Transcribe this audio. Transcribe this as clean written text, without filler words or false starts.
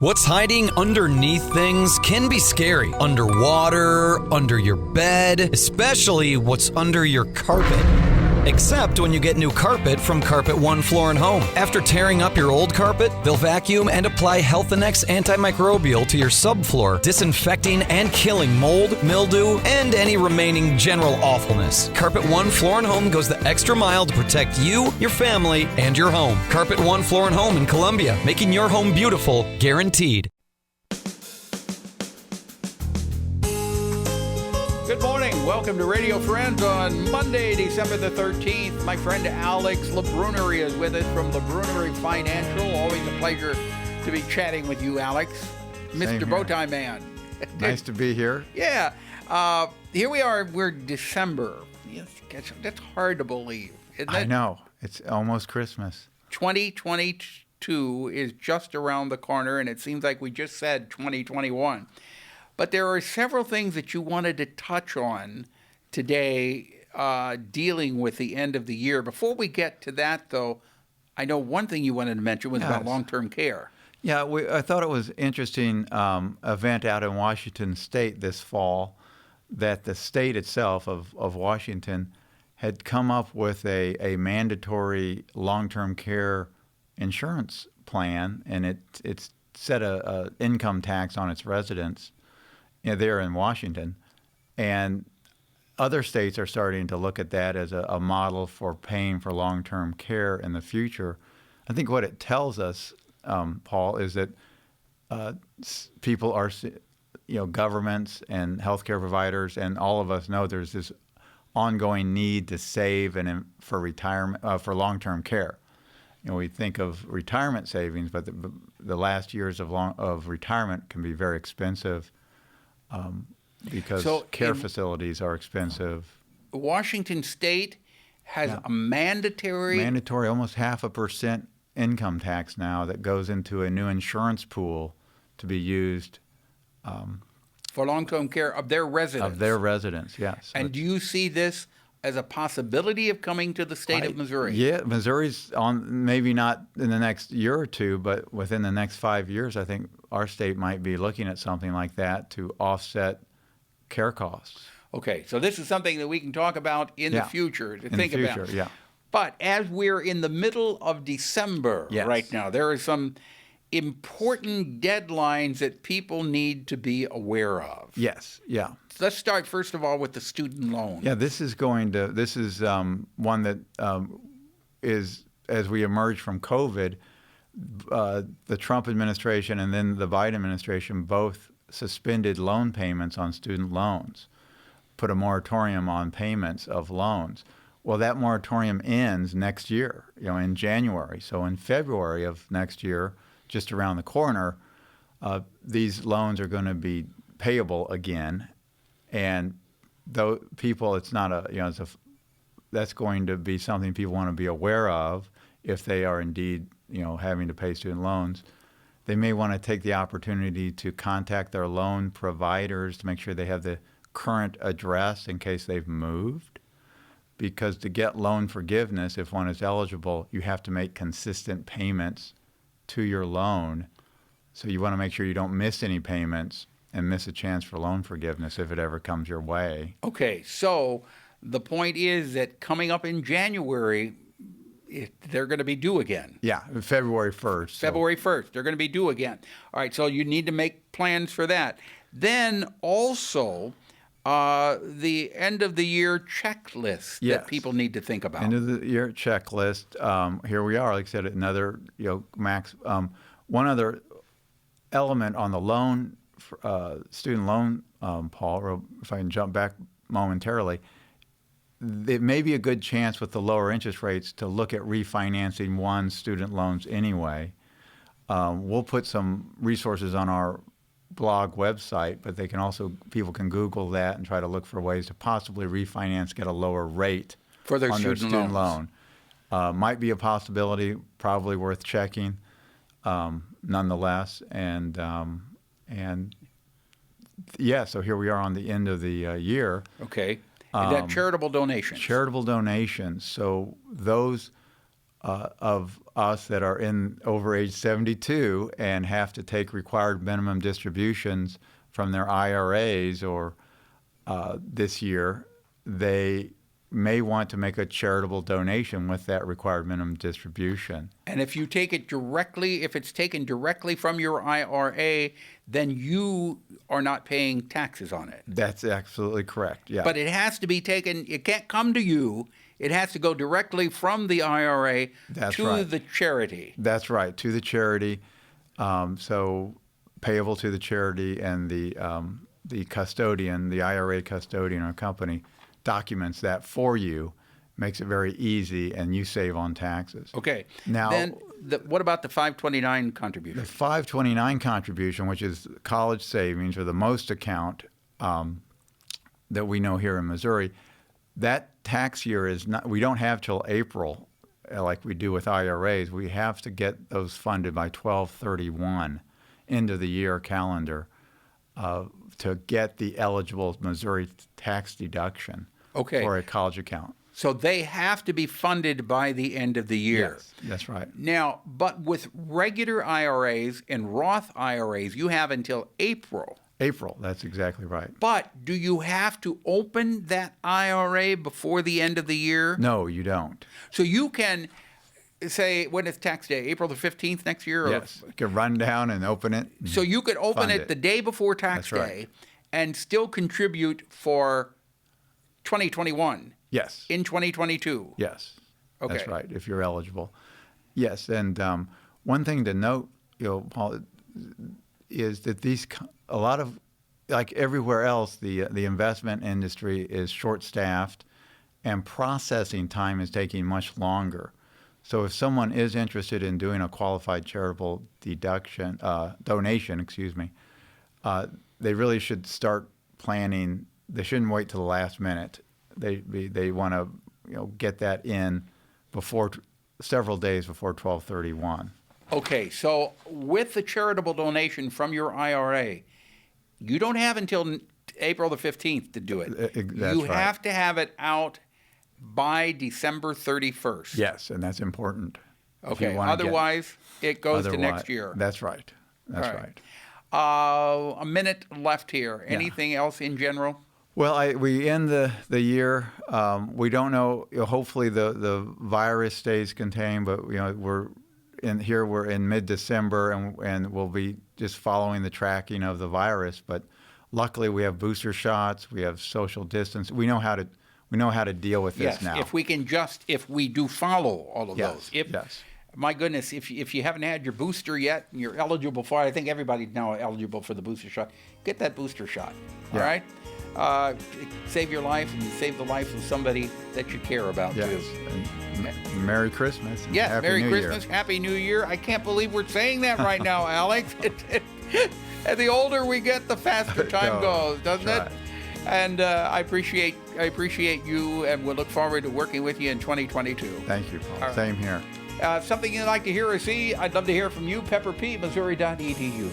What's hiding underneath things can be scary. Underwater, under your bed, especially what's under your carpet. Except when you get new carpet from Carpet One Floor and Home. After tearing up your old carpet, they'll vacuum and apply Health Annex antimicrobial to your subfloor, disinfecting and killing mold, mildew, and any remaining general awfulness. Carpet One Floor and Home goes the extra mile to protect you, your family, and your home. Carpet One Floor and Home in Columbia, making your home beautiful, guaranteed. Good morning. Welcome to Radio Friends on Monday, December the 13th. My friend Alex LaBrunerie is with us from LaBrunerie Financial. Always a pleasure to be chatting with you, Alex. Mr. Bowtie Man. Nice to be here. Yeah. Here we are. We're December. That's hard to believe. I know. It's almost Christmas. 2022 is just around the corner, and it seems like we just said 2021. But there are several things that you wanted to touch on today dealing with the end of the year. Before we get to that, though, I know one thing you wanted to mention was about long-term care. Yeah, I thought it was an interesting event out in Washington State this fall that the state itself of Washington had come up with a mandatory long-term care insurance plan, and it set a income tax on its residents. There in Washington, and other states are starting to look at that as a model for paying for long-term care in the future. I think what it tells us, Paul, is that people are, governments and healthcare providers, and all of us know there's this ongoing need to save and for retirement for long-term care. We think of retirement savings, but the last years of retirement can be very expensive. Because care facilities are expensive. Washington State has a mandatory almost 0.5% income tax now that goes into a new insurance pool to be used for long-term care of their residents. Of their residents, yes. And do you see this as a possibility of coming to the state of Missouri? Yeah, Missouri's on, maybe not in the next year or two, but within the next 5 years, I think our state might be looking at something like that to offset care costs. Okay, so this is something that we can talk about in the future, think about. Yeah. But as we're in the middle of December right now, there are some important deadlines that people need to be aware of. Yes, yeah. Let's start, first of all, with the student loan. Yeah, this is one that is, as we emerge from COVID, the Trump administration and then the Biden administration both suspended loan payments on student loans, put a moratorium on payments of loans. Well, that moratorium ends next year, in January. So in February of next year, just around the corner, these loans are going to be payable again. And though people, it's not that's going to be something people want to be aware of if they are indeed, having to pay student loans. They may want to take the opportunity to contact their loan providers to make sure they have the current address in case they've moved. Because to get loan forgiveness, if one is eligible, you have to make consistent payments to your loan. So you want to make sure you don't miss any payments and miss a chance for loan forgiveness if it ever comes your way. Okay, so the point is that coming up in January, they're going to be due again. Yeah, February 1st. February 1st, they're going to be due again. All right, so you need to make plans for that. Then also the end of the year checklist that people need to think about. End of the year checklist. Here we are, like I said, another max. One other element on the loan. Student loan, Paul, if I can jump back momentarily, it may be a good chance with the lower interest rates to look at refinancing one's student loans anyway. We'll put some resources on our blog website, but people can Google that and try to look for ways to possibly refinance, get a lower rate for their on student their student loan. Might be a possibility, probably worth checking, nonetheless. So here we are on the end of the year. Okay. Is that charitable donations? Charitable donations. So those of us that are over age 72 and have to take required minimum distributions from their IRAs or this year, they may want to make a charitable donation with that required minimum distribution. And if you take it directly, if it's taken directly from your IRA, then you are not paying taxes on it. That's absolutely correct, yeah. But it has to be taken, it can't come to you. It has to go directly from the IRA to the charity. That's right, to the charity. So payable to the charity, and the custodian, the IRA custodian or company, documents that for you, makes it very easy, and you save on taxes. Okay. Now, then what about the 529 contribution? The 529 contribution, which is college savings or the most account that we know here in Missouri, that tax year is not, we don't have till April like we do with IRAs. We have to get those funded by 12/31, end of the year calendar, to get the eligible Missouri tax deduction for a college account. So they have to be funded by the end of the year. Yes, that's right. Now, but with regular IRAs and Roth IRAs, you have until April. April, that's exactly right. But do you have to open that IRA before the end of the year? No, you don't. So you can say, when is tax day? April the 15th next year? Yes, you can run down and open it. So you could open it the day before tax day and still contribute for 2021. Yes. In 2022. Yes. Okay. That's right, if you're eligible. Yes, and one thing to note, Paul, is that a lot of, like everywhere else, the investment industry is short-staffed, and processing time is taking much longer. So if someone is interested in doing a qualified charitable donation, they really should start planning. They shouldn't wait till the last minute. They want to get that in before several days before 12/31. Okay, so with the charitable donation from your IRA, you don't have until April the 15th to do it. You have to have it out by December 31st. Yes, and that's important. Okay, otherwise it goes to next year. That's right. That's right. A minute left here. Anything else in general? Well, we end the year. We don't know. Hopefully, the virus stays contained. But we're in mid-December, and we'll be just following the tracking of the virus. But luckily, we have booster shots. We have social distance. We know how to deal with this now. If we do follow all of those. Yes. My goodness, if you haven't had your booster yet and you're eligible for it, I think everybody's now eligible for the booster shot. Get that booster shot. All right. Save your life and save the life of somebody that you care about too. And Merry Christmas. And Happy Merry New Christmas. Year. Happy New Year. I can't believe we're saying that right now, Alex. And the older we get, the faster time goes, doesn't it? And I appreciate you, and we'll look forward to working with you in 2022. Thank you, Paul. Same here. Something you'd like to hear or see, I'd love to hear from you. Pepper P, Missouri.edu.